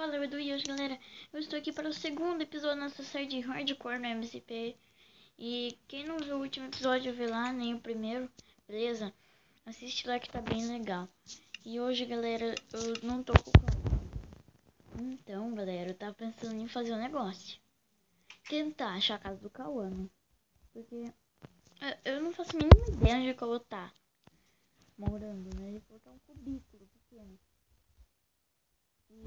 fala é Edu e hoje, galera, eu estou aqui para o segundo episódio da nossa série de Hardcore no MCP. E quem não viu o último episódio, eu vi lá, nem o primeiro, beleza? Assiste lá que tá bem legal. E hoje, galera, eu não tô com o Então, galera, eu tava pensando em fazer um negócio. Tentar achar a casa do Cauã, né? Porque eu não faço a mínima ideia onde o Cauã tá morando, né? Ele falou que é um cubículo pequeno.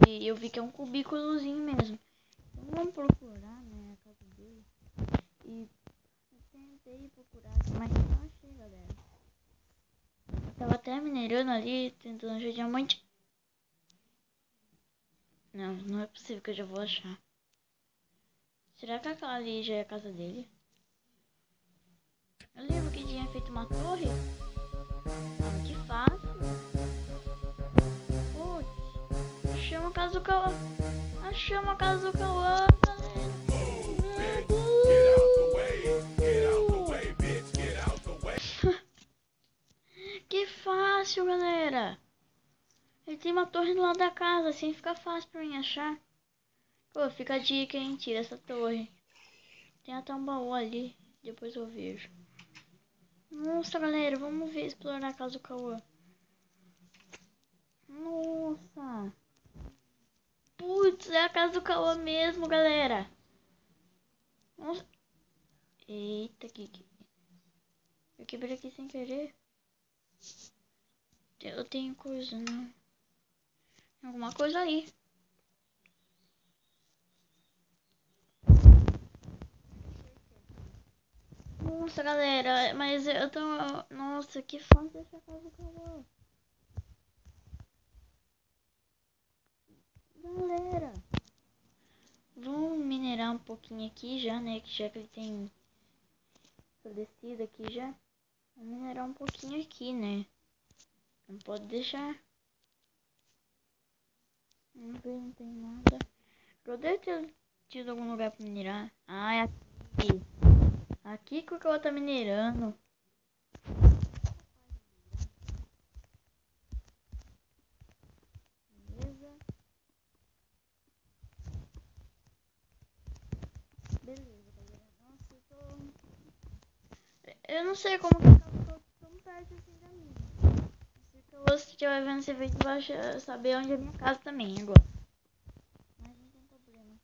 E eu vi que é um cubículozinho mesmo. Então vamos procurar, né, a casa dele. E eu tentei procurar, mas não achei, galera. Eu tava até minerando ali, tentando achar diamante. Não é possível que eu já vou achar. Será que aquela ali já é a casa dele? Eu lembro que tinha feito uma torre. Que fácil. Putz, achamos a casa do Cauã. Achamos a casa do Cauã, galera. Que fácil, galera. Ele tem uma torre do lado da casa, assim fica fácil pra mim achar. Pô, fica a dica, hein? Tira essa torre. Tem até um baú ali, depois eu vejo. Nossa, galera, vamos ver, explorar a casa do Cauã. Nossa. Putz, é a casa do Cauã mesmo, galera. Nossa. Eita, eu quebrei aqui sem querer. Eu tenho coisa, né? Alguma coisa aí. Nossa, galera, mas eu tô... Nossa, que fácil essa casa do Cauã. Galera, vamos minerar um pouquinho aqui já, né? Que já que ele tem descido aqui já. Vamos minerar um pouquinho aqui, né? Não pode deixar. Vamos ver, não tem nada. Eu devo ter tido algum lugar pra minerar. Ah, é aqui. Aqui que o Cauã tá minerando. Beleza. Beleza, galera. Nossa, eu tô... Eu não sei como que o Cauã tá tão perto assim da minha. Se o Cauã estiver vendo esse vídeo, vai saber onde é a minha casa também agora. Mas não tem problema.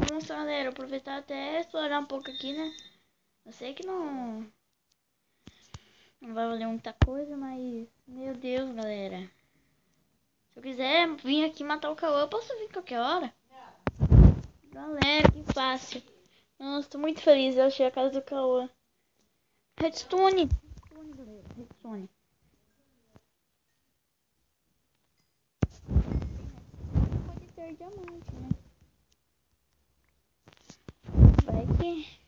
Vamos, galera, aproveitar até explorar um pouco aqui, né? Eu sei que não vai valer muita coisa, mas... Meu Deus, galera. Se eu quiser vir aqui matar o Cauã, eu posso vir qualquer hora. Galera, que fácil. Nossa, tô muito feliz. Eu achei a casa do Cauã. Redstone. Redstone, galera. Redstone. Pode ter diamante, né? Vai que...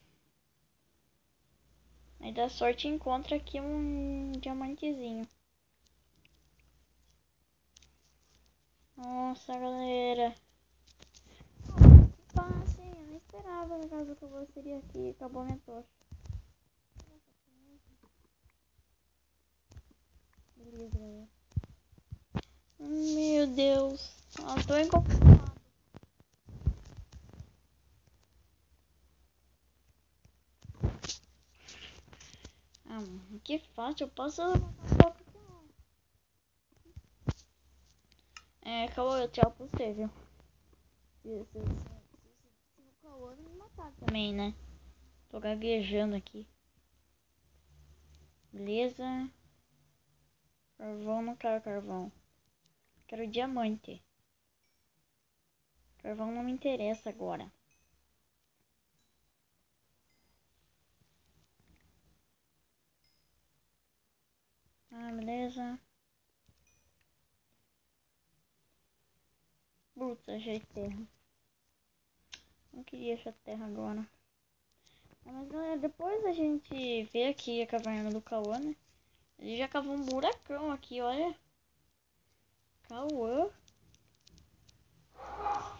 Aí dá sorte e encontra aqui um diamantezinho. Nossa, galera. Que fácil, hein? Eu não esperava na casa do Cauã seria aqui. Acabou minha tocha. Beleza, galera. Meu Deus. Nossa, tô incomodado. Ah, que fácil. Eu posso levantar um pouco aqui, não. Cauã, tchau pra você, viu? Se o Cauã não me matar também, né? Tô gaguejando aqui. Beleza. Carvão, não quero carvão. Quero diamante. Carvão não me interessa agora. Ah, beleza. Putz, achei terra. Não queria achar terra agora. Ah, mas galera, depois a gente vê aqui a caverna do Cauã, né? Ele já cavou um buracão aqui, olha. Cauã.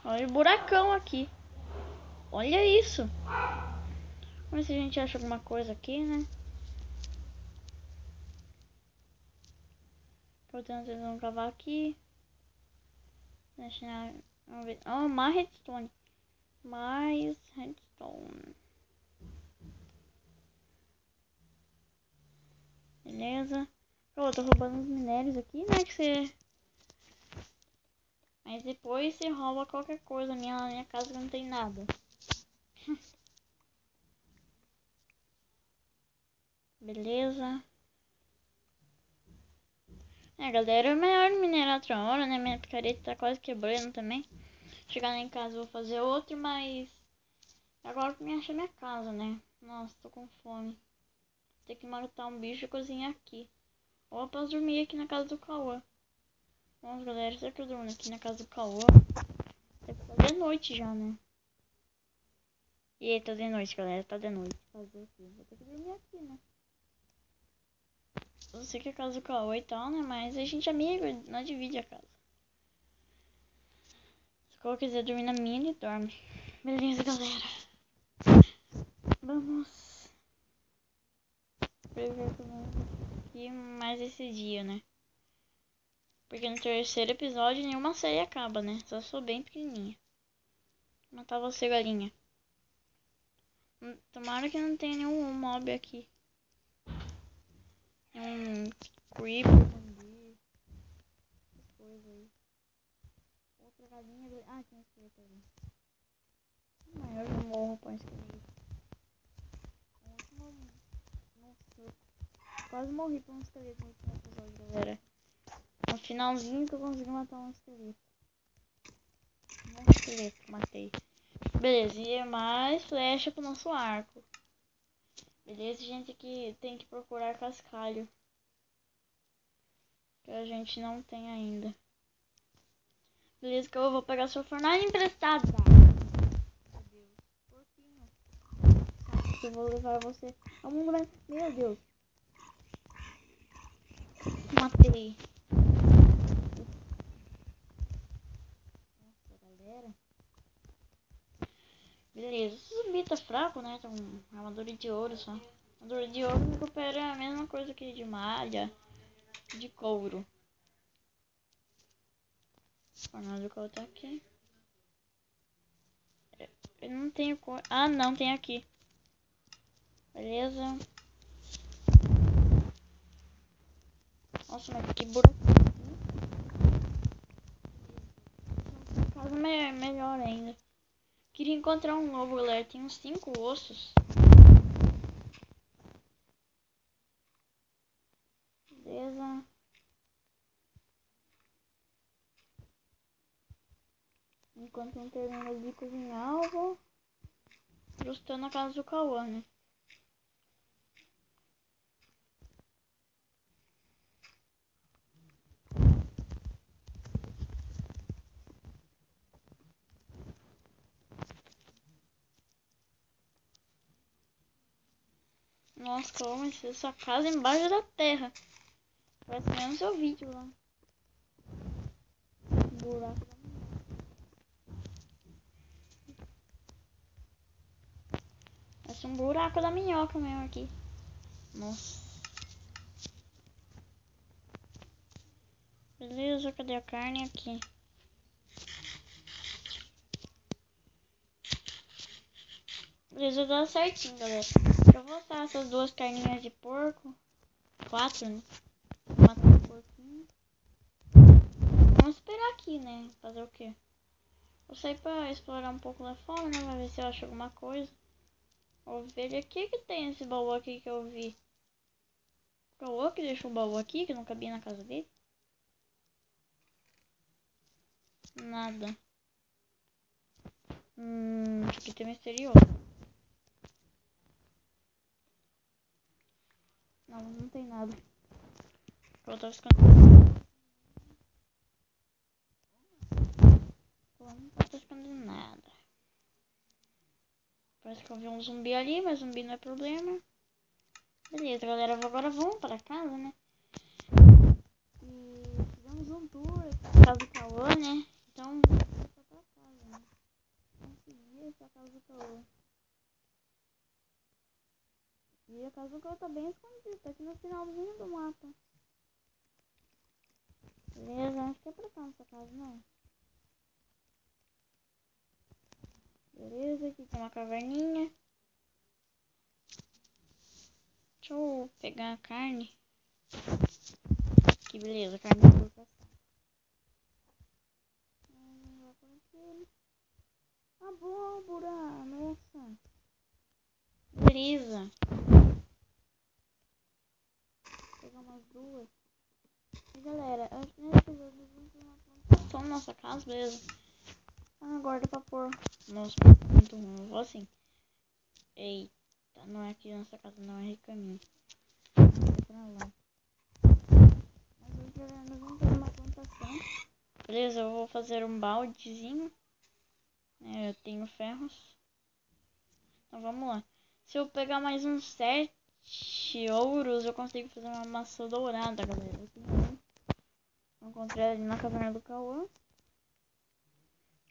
Olha o buracão aqui. Olha isso. Vamos ver se a gente acha alguma coisa aqui, né? Portanto, eles vão cavar aqui. Vamos ver. Oh, mais redstone. Mais redstone. Beleza. Eu tô roubando os minérios aqui, né? Que você... Mas depois você rouba qualquer coisa. Na minha casa não tem nada. Beleza. Galera, é melhor minerar outra hora, né? Minha picareta tá quase quebrando também. Chegar lá em casa eu vou fazer outro, mas... Agora que me acha minha casa, né? Nossa, tô com fome. Tem que matar um bicho e cozinhar aqui. Ou eu posso dormir aqui na casa do Cauã. Nossa, galera, será que eu durmo aqui na casa do Cauã? Deve estar de noite já, né? E tá de noite, galera. Tá de noite. Fazer o quê? Vou ter que dormir aqui, né? Eu sei que é a casa do Cauã e tal, né? Mas a gente é amigo, não divide a casa. Se o Cauã quiser dormir na minha, ele dorme. Beleza, galera. Vamos prever aqui mais esse dia, né? Porque no terceiro episódio nenhuma série acaba, né? Só sou bem pequenininha. Matar você, galinha. Tomara que não tenha nenhum mob aqui. Creeper, zumbi, essas coisas aí. Outra galinha. Ah, tem esqueleto ali. Mas eu já morro com esqueleto. Nossa, quase morri por um esqueleto no último episódio, galera. No finalzinho que eu consegui matar um esqueleto. Um esqueleto, matei. Beleza, e mais flecha pro nosso arco. Beleza, gente, que tem que procurar cascalho. Que a gente não tem ainda. Beleza, que eu vou pegar sua fornalha emprestada. Meu Deus, porquinho. Eu vou levar você ao mundo mais... Meu Deus. Matei. Nossa, galera. Beleza, esse zumbi tá fraco, né? Tá com armadura de ouro só. Armadura de ouro recupera a mesma coisa que de malha, de couro. Fornalha do couro tá aqui. Eu não tenho cor. Ah, não, tem aqui. Beleza. Nossa, mas que buraco. Essa casa é melhor ainda. Queria encontrar um novo, galera. Tem uns 5 ossos. Beleza. Enquanto não termina de cozinhar, eu vou ajustando a casa do Cauã, né? Nossa, Cauã, essa casa embaixo da terra. Parece mesmo seu vídeo lá. Buraco. Parece um buraco da minhoca mesmo aqui. Nossa. Beleza, cadê a carne aqui? Beleza, dá certinho, galera. Eu vou botar essas 2 carninhas de porco. 4, né? Vou matar um porquinho. Vamos esperar aqui, né? Fazer o quê? Vou sair pra explorar um pouco lá fora, né? Vai ver se eu acho alguma coisa. Vou ver aqui que tem esse baú aqui que eu vi. O que deixou o baú aqui que não cabia na casa dele? Nada. Isso aqui tem misterioso. Não, não tem nada. Eu tava escondendo. Não tô escondendo nada. Parece que eu vi um zumbi ali, mas zumbi não é problema. Beleza, galera. Agora vamos para casa, né? E fizemos um tour na casa do Cauã, né? Então, vamos pra casa, né? Consegui essa casa do Cauã. E a casa do Cauã tá bem escondida, tá aqui no finalzinho do mapa. Beleza, acho que é pra cá nessa casa, não. Beleza, aqui tem uma caverninha. Deixa eu pegar a carne. Que beleza, carne de porcação. Abóbora, nossa. Beleza. Vou pegar umas duas. E galera, nesse vídeo nós vamos fazer uma plantação na nossa casa, beleza? Agora pra pôr. Nossa, muito ruim. Vou assim. Eita, não é aqui nessa casa, não é caminho. É pra lá. Mas hoje, galera, nós vamos fazer uma plantação. Beleza, eu vou fazer um baldezinho. Eu tenho ferros. Então vamos lá. Se eu pegar mais uns 7 ouros, eu consigo fazer uma maçã dourada, galera. Eu encontrei ali na caverna do Cauã.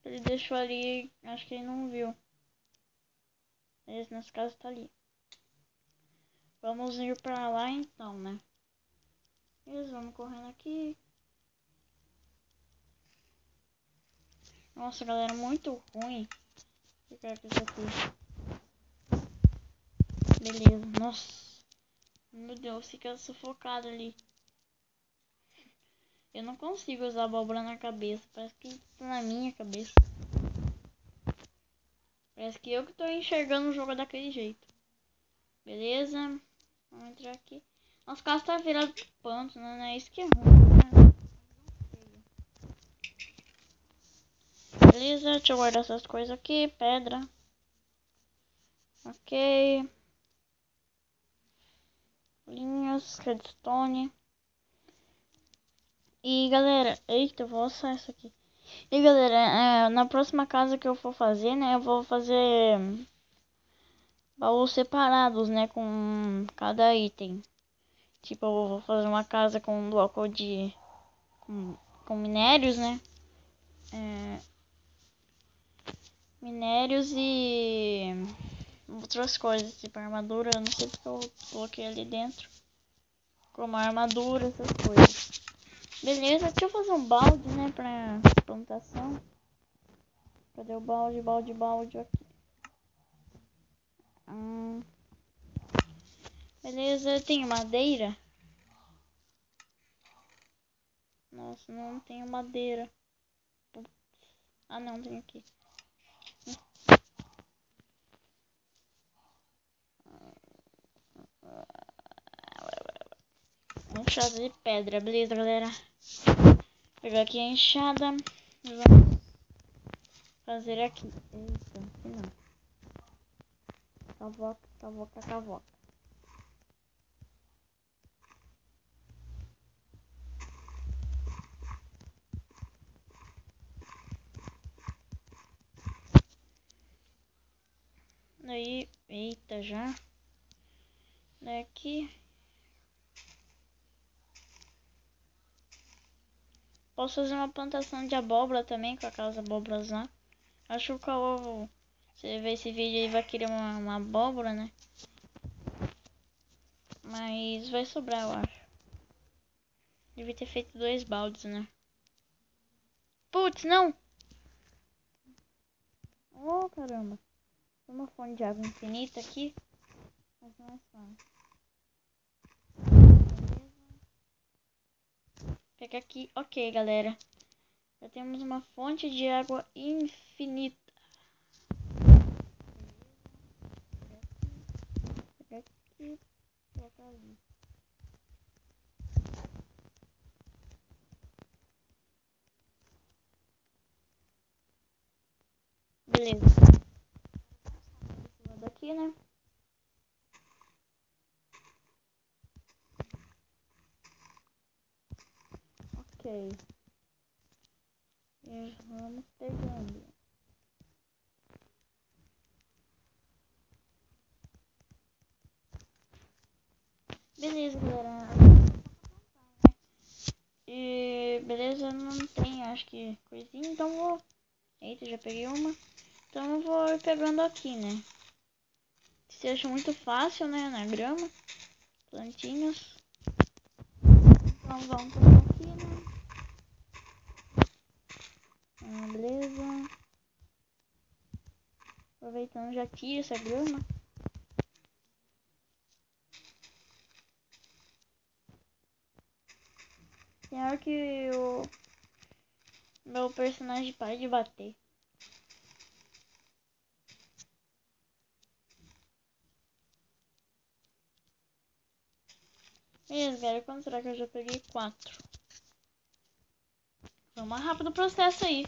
Ele deixou ali, acho que ele não viu. Esse nesse caso tá ali. Vamos ir pra lá então, né? Eles vamos correndo aqui. Nossa, galera, muito ruim. Ficar com isso aqui. Beleza, nossa. Meu Deus, fica sufocado ali. Eu não consigo usar abóbora na cabeça. Parece que tá na minha cabeça. Parece que eu que tô enxergando o jogo daquele jeito. Beleza. Vamos entrar aqui. Nossa casa tá virada pro panto, né? É isso que é ruim, né? Beleza, deixa eu guardar essas coisas aqui. Pedra. Ok. Linhas, redstone. E galera, eita, eu vou alçar isso aqui. E galera, na próxima casa que eu for fazer, né, eu vou fazer baús separados, né, com cada item. Tipo, eu vou fazer uma casa com um bloco de com minérios, né, minérios e outras coisas, tipo armadura. Eu não sei porque eu coloquei ali dentro, como armadura, essas coisas. Beleza, deixa eu fazer um balde, né, pra plantação. Cadê o balde aqui? Beleza, tem madeira? Nossa, não tenho madeira. Ah, não, tem aqui. Um enxada de pedra, beleza, galera? Vou pegar aqui a enxada e vamos fazer aqui. Eita, aqui não. Cavoca. Daí, eita, já. Daqui. Posso fazer uma plantação de abóbora também, com aquelas abóboras lá. Acho que eu, você ver esse vídeo aí vai querer uma abóbora, né? Mas vai sobrar, eu acho. Devia ter feito 2 baldes, né? Putz, não! Oh, caramba. Tem uma fonte de água infinita aqui. Mas não é fácil. Pega aqui. Ok, galera. Já temos uma fonte de água infinita. Pega aqui. Coloca ali. Beleza. Esse lado aqui, né? Ok. E vamos pegando. Beleza, galera. E beleza, não tem, acho que coisinha, então vou. Eita, já peguei uma. Então eu vou ir pegando aqui, né? Se acha muito fácil, né? Na grama. Plantinhas. Então vamos pegar aqui, né? Beleza. Aproveitando, já tira essa grama. Tem hora que o meu personagem para de bater. Beleza, galera. Quando será que eu já peguei 4? Foi mais rápido o processo aí.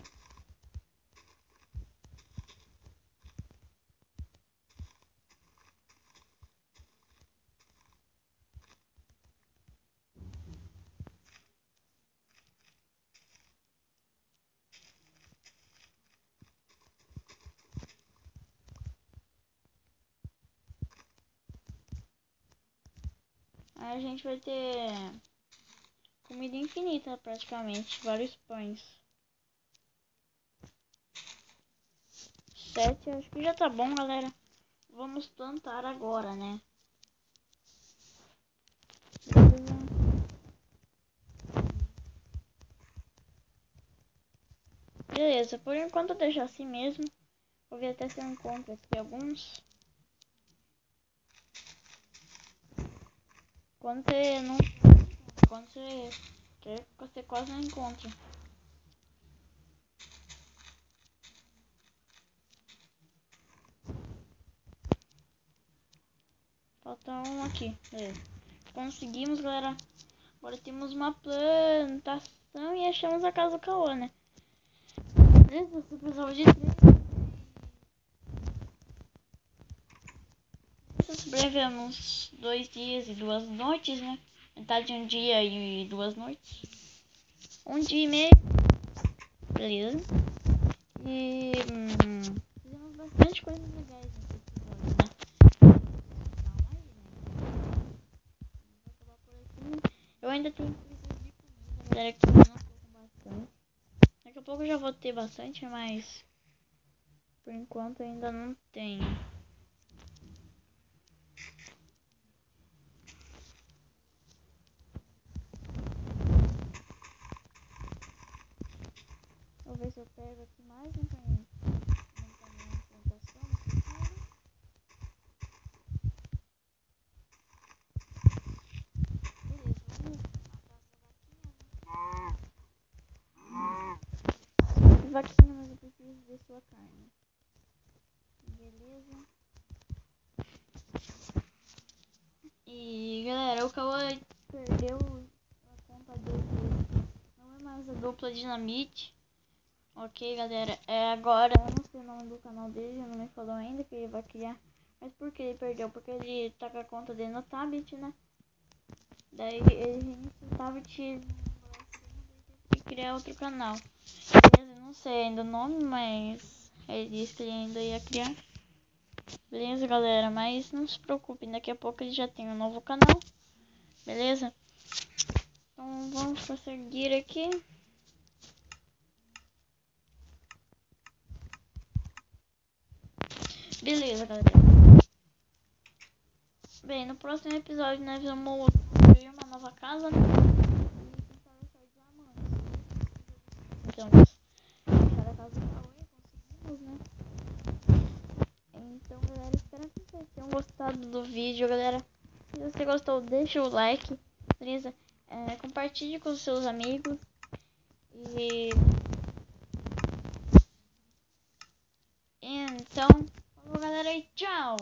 Aí a gente vai ter comida infinita praticamente. Vários pães. 7, acho que já tá bom, galera. Vamos plantar agora, né? Beleza, por enquanto eu deixo assim mesmo. Vou ver até se eu encontro aqui alguns. Quando você não... Quando você quer, você quase não encontra. Falta um aqui, beleza. Conseguimos, galera. Agora temos uma plantação e achamos a casa do Cauã, né? Beleza, você precisava de 3. Sobrevivemos 2 dias e 2 noites, né? Metade de um dia e 2 noites. 1 dia e meio. Beleza. E fizemos bastante coisas legais nesse episódio, né? Calma aí, né? Vou acabar por aqui. Eu ainda tenho precisas de comida, galera, que eu não tô com bastante. Daqui a pouco eu já vou ter bastante, mas por enquanto ainda não tenho. Vou ver se eu pego aqui mais um caminho. Montar minha plantação no futuro. Beleza, vamos matar essa vaquinha, né? Vaquinha, mas eu preciso ver sua carne. Beleza. E galera, o Cauã perdeu a conta dele. Não é mais a dupla dinamite. Ok, galera. Agora eu não sei o nome do canal dele, não me falou ainda que ele vai criar. Mas por que ele perdeu? Porque ele tá com a conta dele no tablet, né? Daí ele reiniciou o tablet e teve que criar outro canal. Beleza, não sei ainda o nome, mas ele disse que ele ainda ia criar. Beleza, galera, mas não se preocupem, daqui a pouco ele já tem um novo canal. Beleza? Então vamos prosseguir aqui. Beleza, galera. Bem, no próximo episódio nós vamos construir uma nova casa, né? E tentar achar diamantes. Então, achar a casa do Cauê, conseguimos, né? Então, galera, espero que vocês tenham gostado do vídeo, galera. Se você gostou, deixa o like, beleza? Compartilhe com os seus amigos. E então, falou, galera, e tchau!